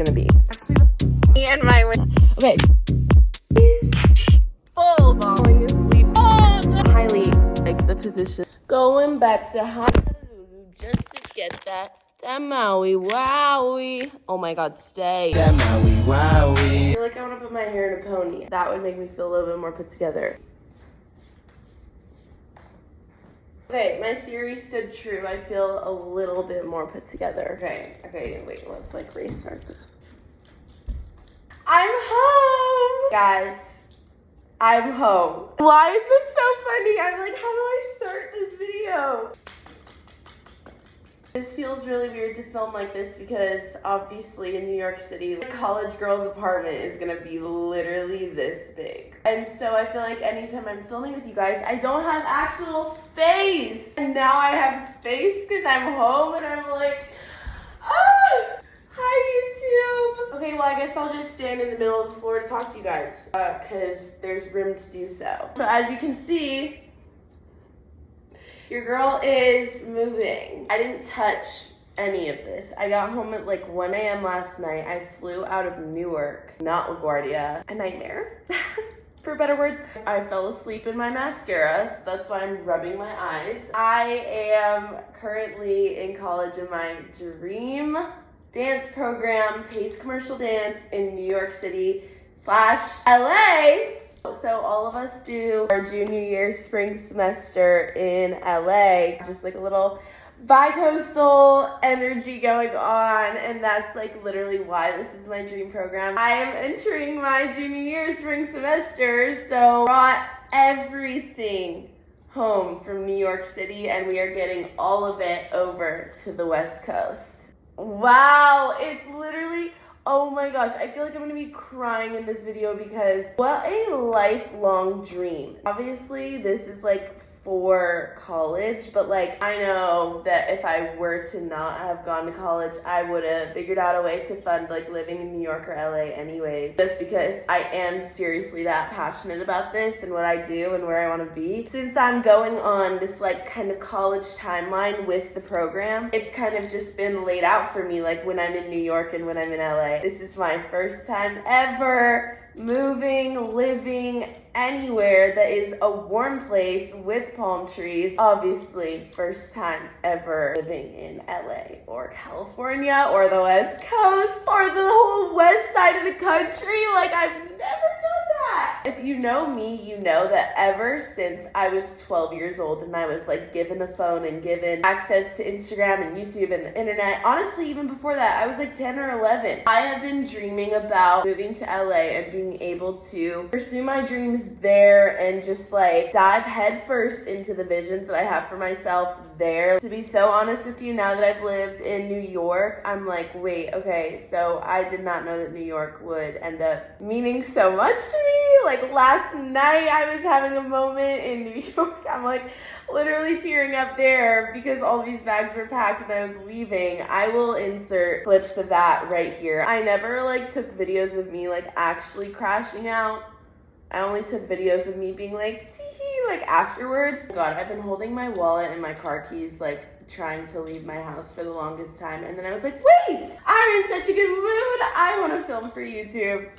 gonna be. Actually, me and my okay. Full falling asleep. Oh, highly like the position. Going back to Honolulu just to get that Maui Wowie. Oh my God, stay. That Maui Wowie. I feel like I want to put my hair in a pony. That would make me feel a little bit more put together. Okay, my theory stood true. I feel a little bit more put together. Okay, wait, let's like restart this. I'm home! Guys, I'm home. Why is this so funny? I'm like, how do I start this video? This feels really weird to film like this because obviously in New York City, the college girl's apartment is gonna be literally this big. And so I feel like anytime I'm filming with you guys, I don't have actual space. And now I have space because I'm home and I'm like, ah, hi YouTube. Okay, well I guess I'll just stand in the middle of the floor to talk to you guys because there's room to do so. So as you can see, your girl is moving. I didn't touch any of this. I got home at like 1 a.m. last night. I flew out of Newark, not LaGuardia. A nightmare, for better words. I fell asleep in my mascara, so that's why I'm rubbing my eyes. I am currently in college in my dream dance program, Pace Commercial Dance in New York City / LA. So all of us do our junior year spring semester in LA, just like a little bi-coastal energy going on, and that's like literally why this is my dream program. I am entering my junior year spring semester, so brought everything home from New York City and we are getting all of it over to the West Coast. Wow, it's literally, oh my gosh, I feel like I'm gonna be crying in this video because what a lifelong dream. Obviously, this is like for college, but like I know that if I were to not have gone to college, I would have figured out a way to fund like living in New York or LA anyways, just because I am seriously that passionate about this and what I do and where I want to be. Since I'm going on this like kind of college timeline with the program, it's kind of just been laid out for me like when I'm in New York and when I'm in LA. This is my first time ever moving, living anywhere that is a warm place with palm trees. Obviously, first time ever living in LA or California or the West Coast or the whole west side of the country. Like, I've never done that. If you know me, you know that ever since I was 12 years old and I was like given a phone and given access to Instagram and YouTube and the internet, honestly, even before that, I was like 10 or 11. I have been dreaming about moving to LA and being able to pursue my dreams there and just like dive headfirst into the visions that I have for myself there. To be so honest with you, now that I've lived in New York, I'm like, wait, okay, so I did not know that New York would end up meaning so much to me. Like last night I was having a moment in New York. I'm like literally tearing up there because all these bags were packed and I was leaving. I will insert clips of that right here. I never like took videos of me like actually crashing out. I only took videos of me being like, tee-hee, like afterwards. God, I've been holding my wallet and my car keys, like trying to leave my house for the longest time. And then I was like, wait, I'm in such a good mood. I want to film for YouTube.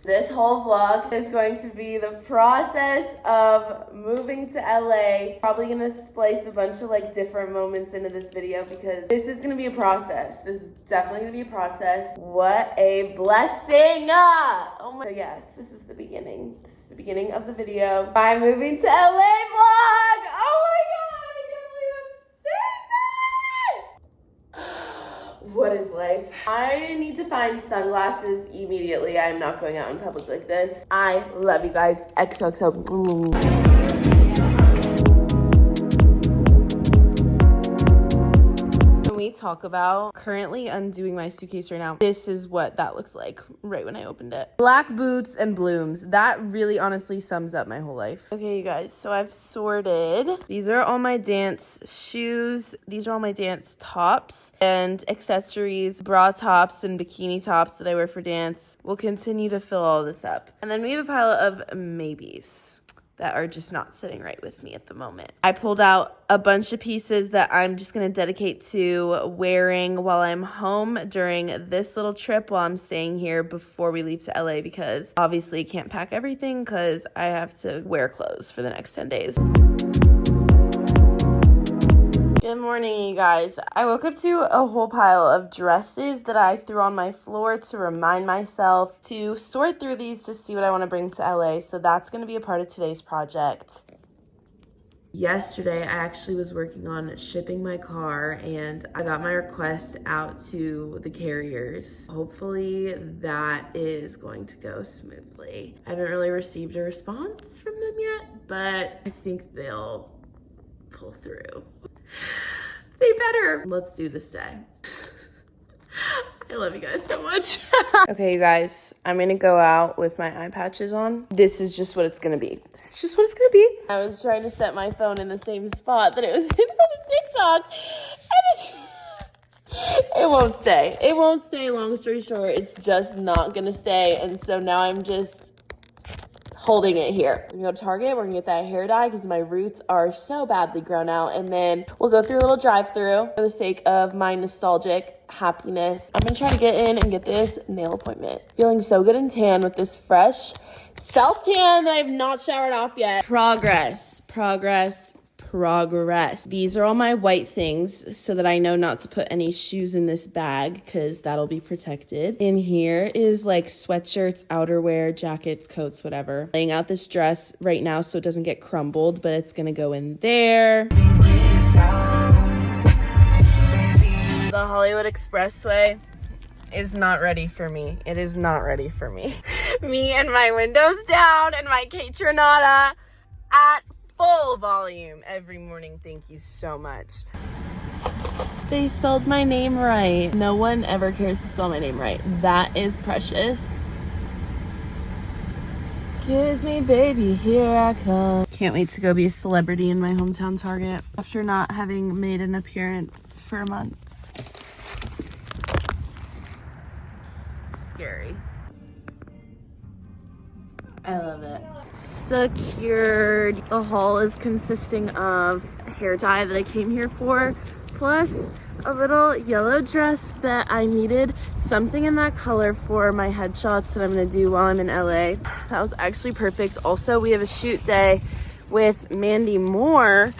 This whole vlog is going to be the process of moving to LA. Probably gonna splice a bunch of like different moments into this video because this is gonna be a process. This is definitely gonna be a process. What a blessing! Oh my, so yes, this is the beginning. This is the beginning of the video. I'm moving to LA vlog! Oh my God, I can't believe I'm saying that! What is life? I need to find sunglasses immediately. I'm not going out in public like this. I love you guys. XOXO. We talk about currently undoing my suitcase right now. This is what that looks like right when I opened it. Black boots and blooms. That really honestly sums up my whole life. Okay, you guys, so I've sorted. These are all my dance shoes. These are all my dance tops and accessories, bra tops and bikini tops that I wear for dance. We'll continue to fill all this up. And then we have a pile of maybes. that are just not sitting right with me at the moment. I pulled out a bunch of pieces that I'm just gonna dedicate to wearing while I'm home during this little trip while I'm staying here before we leave to LA, because obviously can't pack everything because I have to wear clothes for the next 10 days. Good morning, you guys. I woke up to a whole pile of dresses that I threw on my floor to remind myself to sort through these to see what I want to bring to LA. So that's going to be a part of today's project. Yesterday, I actually was working on shipping my car and I got my request out to the carriers. Hopefully that is going to go smoothly. I haven't really received a response from them yet, but I think they'll pull through. They better. Let's do this day. I love you guys so much. Okay, you guys, I'm gonna go out with my eye patches on. This is just what it's gonna be. This is just what it's gonna be. I was trying to set my phone in the same spot that it was in for the TikTok, and it won't stay. It won't stay, long story short. It's just not gonna stay, and so now I'm just holding it here. We're gonna go to Target, we're gonna get that hair dye because my roots are so badly grown out, and then we'll go through a little drive-through for the sake of my nostalgic happiness. I'm gonna try to get in and get this nail appointment. Feeling so good and tan with this fresh self-tan that I have not showered off yet. Progress, progress, progress. These are all my white things so that I know not to put any shoes in this bag because that'll be protected. In here is like sweatshirts, outerwear, jackets, coats, whatever. Laying out this dress right now so it doesn't get crumbled, but it's gonna go in there. The Hollywood Expressway is not ready for me. It is not ready for me. Me and my windows down and my Catronata at full volume every morning. Thank you so much. They spelled my name right. No one ever cares to spell my name right. That is precious. Kiss me, baby, here I come. Can't wait to go be a celebrity in my hometown Target after not having made an appearance for months. Scary. I love it. Secured. The haul is consisting of hair dye that I came here for, plus a little yellow dress that I needed something in that color for my headshots that I'm gonna do while I'm in LA. That was actually perfect. Also, we have a shoot day with Mandy Moore.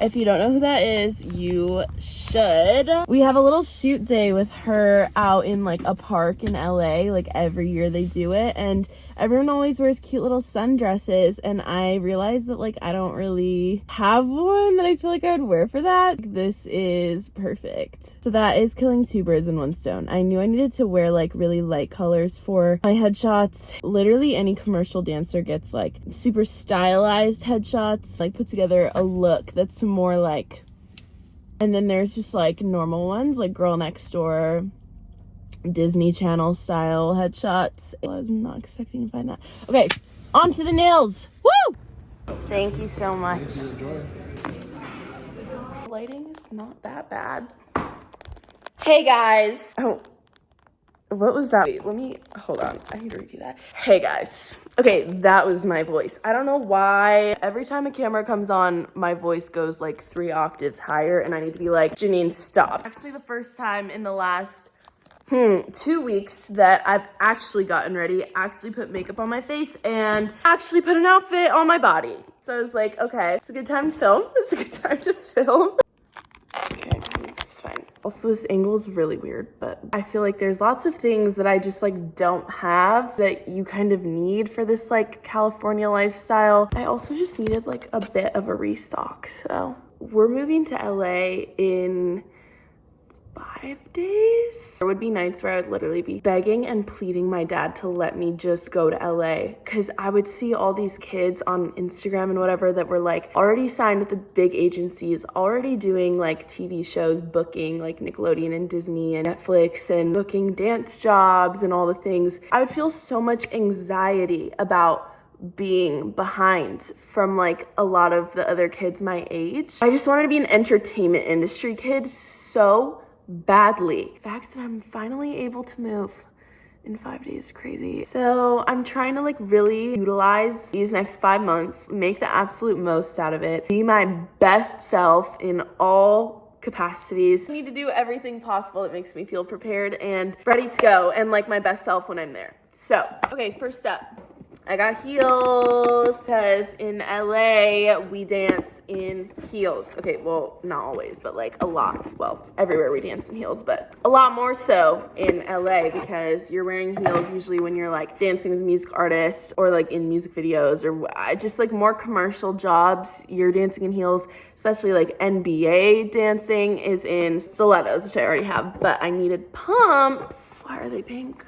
If you don't know who that is, you should. We have a little shoot day with her out in like a park in LA. Like every year they do it, and everyone always wears cute little sundresses, and I realized that like I don't really have one that I feel like I would wear for that. This is perfect. So that is killing two birds in one stone. I knew I needed to wear like really light colors for my headshots. Literally any commercial dancer gets like super stylized headshots, like put together a look that's more like, and then there's just like normal ones like Girl Next Door, Disney Channel style headshots. I was not expecting to find that. Okay, on to the nails. Woo! Thank you so much. Lighting is not that bad. Hey guys. Oh, what was that? Wait, let me, hold on. I need to redo that. Hey guys. Okay, that was my voice. I don't know why. Every time a camera comes on, my voice goes like 3 octaves higher, and I need to be like, Janine, stop. Actually, the first time in the last 2 weeks that I've actually gotten ready, actually put makeup on my face, and actually put an outfit on my body. So I was like, okay, it's a good time to film. It's a good time to film. Okay, it's fine. Also, this angle is really weird, but I feel like there's lots of things that I just like don't have that you kind of need for this like California lifestyle. I also just needed like a bit of a restock. So we're moving to LA in 5 days. There would be nights where I would literally be begging and pleading my dad to let me just go to LA, because I would see all these kids on Instagram and whatever that were like already signed with the big agencies, already doing like TV shows, booking like Nickelodeon and Disney and Netflix, and booking dance jobs and all the things. I would feel so much anxiety about being behind from like a lot of the other kids my age. I just wanted to be an entertainment industry kid so badly. The fact that I'm finally able to move in 5 days. Crazy. So I'm trying to like really utilize these next 5 months, make the absolute most out of it, be my best self in all capacities. I need to do everything possible that makes me feel prepared and ready to go and like my best self when I'm there. So, okay, first up, I got heels because in LA we dance in heels. Okay, well, not always, but like a lot. Well, everywhere we dance in heels, but a lot more so in LA because you're wearing heels usually when you're like dancing with music artists or like in music videos or just like more commercial jobs. You're dancing in heels, especially like NBA dancing is in stilettos, which I already have, but I needed pumps. Why are they pink?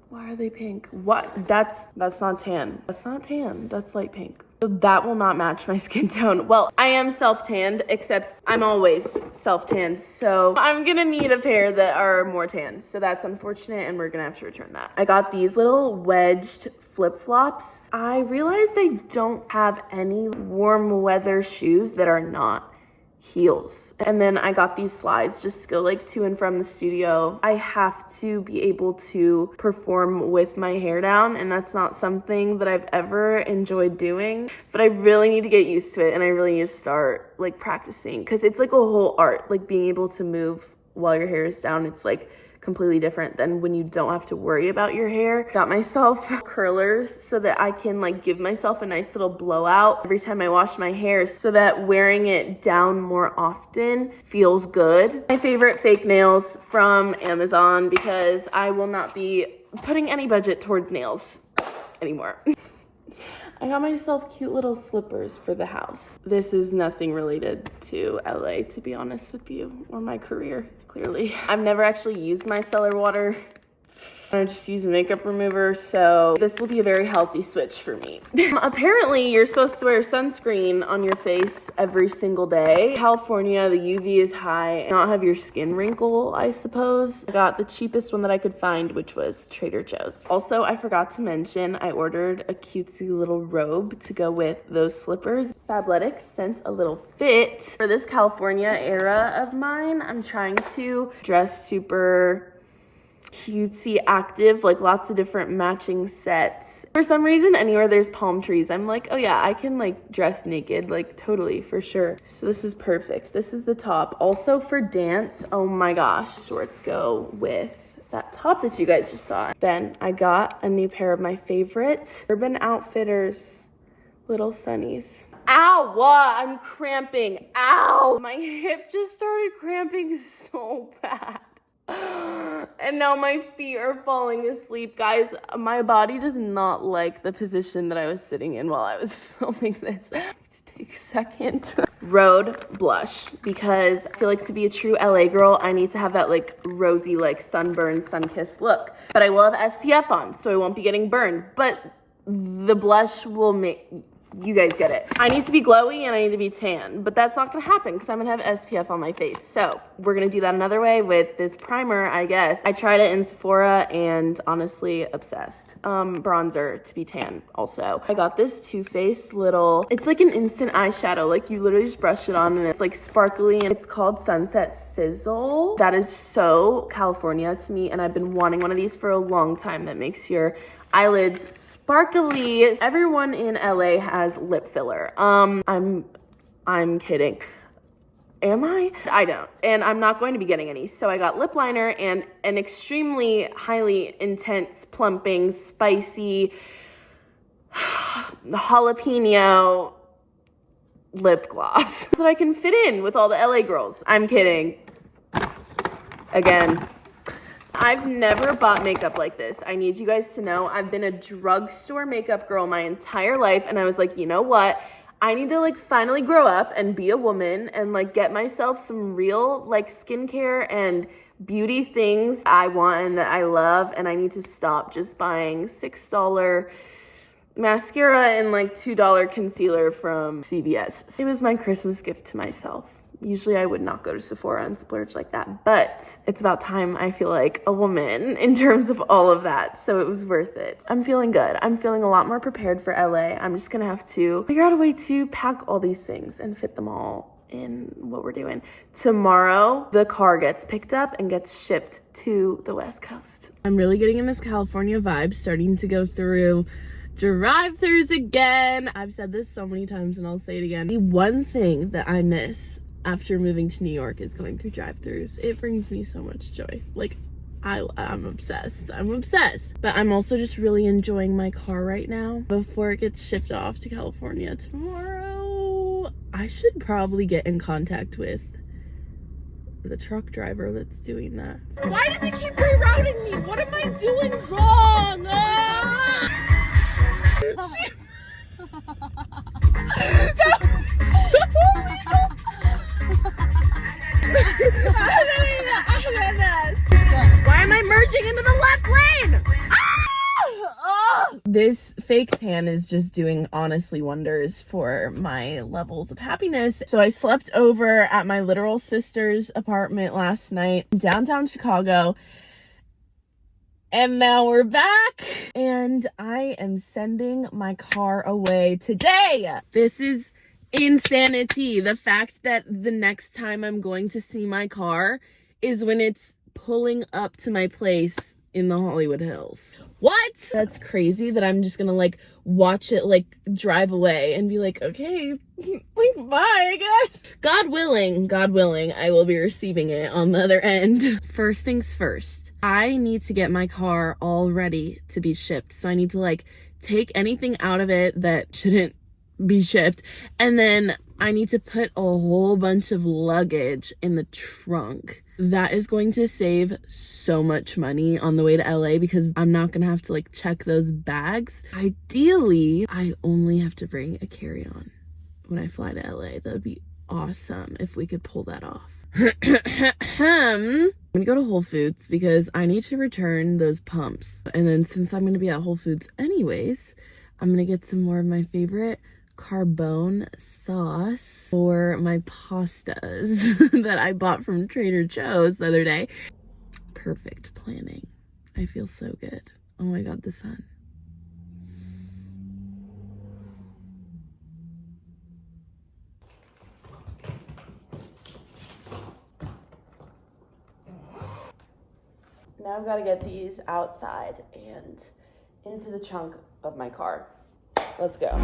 Why are they pink? What? That's not tan. That's not tan. That's light pink. So that will not match my skin tone. Well, I am self-tanned, except I'm always self-tanned. So I'm gonna need a pair that are more tan. So that's unfortunate and we're gonna have to return that. I got these little wedged flip-flops. I realized I don't have any warm weather shoes that are not heels. And then I got these slides just to go like to and from the studio. I have to be able to perform with my hair down, and that's not something that I've ever enjoyed doing, but I really need to get used to it, and I really need to start like practicing because it's like a whole art, like being able to move while your hair is down. It's like completely different than when you don't have to worry about your hair. Got myself curlers so that I can like give myself a nice little blowout every time I wash my hair so that wearing it down more often feels good. My favorite fake nails from Amazon because I will not be putting any budget towards nails anymore. I got myself cute little slippers for the house. This is nothing related to LA, to be honest with you, or my career, clearly. I've never actually used micellar water. I just use a makeup remover, so this will be a very healthy switch for me. Apparently, you're supposed to wear sunscreen on your face every single day. California, the UV is high. Not have your skin wrinkle, I suppose. I got the cheapest one that I could find, which was Trader Joe's. Also, I forgot to mention, I ordered a cutesy little robe to go with those slippers. Fabletics sent a little fit. For this California era of mine, I'm trying to dress super cutesy active, like lots of different matching sets. For some reason, anywhere there's palm trees, I'm like, oh yeah, I can like dress naked, like totally, for sure. So this is perfect. This is the top. Also for dance, oh my gosh, shorts go with that top that you guys just saw. Then I got a new pair of my favorite Urban Outfitters little sunnies. Ow, what? I'm cramping. Ow! My hip just started cramping so bad. And now my feet are falling asleep. Guys, my body does not like the position that I was sitting in while I was filming this. Take a second. Rhode blush, because I feel like to be a true LA girl, I need to have that like rosy, like sunburned, sun-kissed look. But I will have SPF on, so I won't be getting burned. But the blush will make... You guys get it. I need to be glowy and I need to be tan, but that's not gonna happen because I'm gonna have SPF on my face. So we're gonna do that another way with this primer, I guess. I tried it in Sephora and honestly obsessed. Bronzer to be tan also. I got this Too Faced little, it's like an instant eyeshadow. Like you literally just brush it on and it's like sparkly, and it's called Sunset Sizzle. That is so California to me, and I've been wanting one of these for a long time that makes your eyelids sparkly. Everyone in LA has lip filler. I'm kidding. Am I? I don't. And I'm not going to be getting any. So I got lip liner and an extremely highly intense, plumping, spicy jalapeno lip gloss so that I can fit in with all the LA girls. I'm kidding. Again. I've never bought makeup like this. I need you guys to know I've been a drugstore makeup girl my entire life, and I was like, you know what? I need to like finally grow up and be a woman and like get myself some real like skincare and beauty things I want and that I love, and I need to stop just buying $6 mascara and like $2 concealer from CVS. It was my Christmas gift to myself. Usually I would not go to Sephora and splurge like that, but it's about time I feel like a woman in terms of all of that, so it was worth it. I'm feeling good. I'm feeling a lot more prepared for LA. I'm just gonna have to figure out a way to pack all these things and fit them all in what we're doing. Tomorrow, the car gets picked up and gets shipped to the West Coast. I'm really getting in this California vibe, starting to go through drive-thrus again. I've said this so many times and I'll say it again. The one thing that I miss after moving to New York is going through drive-thrus. It brings me so much joy. Like, I'm obsessed. I'm obsessed. But I'm also just really enjoying my car right now. Before it gets shipped off to California tomorrow, I should probably get in contact with the truck driver that's doing that. Why does it keep rerouting me? What am I doing wrong? Why am I merging into the left lane? This fake tan is just doing honestly wonders for my levels of happiness. So I slept over at my literal sister's apartment last night in downtown Chicago. And now we're back. And I am sending my car away today. This is insanity. The fact that the next time I'm going to see my car is when it's pulling up to my place in the Hollywood Hills. What? That's crazy that I'm just gonna like watch it like drive away and be like, okay, like bye, I guess. God willing, I will be receiving it on the other end. First things first, I need to get my car all ready to be shipped. So I need to like take anything out of it that shouldn't be shipped, and then I need to put a whole bunch of luggage in the trunk. That is going to save so much money on the way to LA because I'm not gonna have to like check those bags. Ideally, I only have to bring a carry-on when I fly to LA. That would be awesome if we could pull that off. I'm gonna go to Whole Foods because I need to return those pumps. And then since I'm gonna be at Whole Foods anyways, I'm gonna get some more of my favorite carbone sauce for my pastas that I bought from Trader Joe's the other day. Perfect planning. I feel so good. Oh my god, the sun. Now I've got to get these outside and into the trunk of my car. Let's go.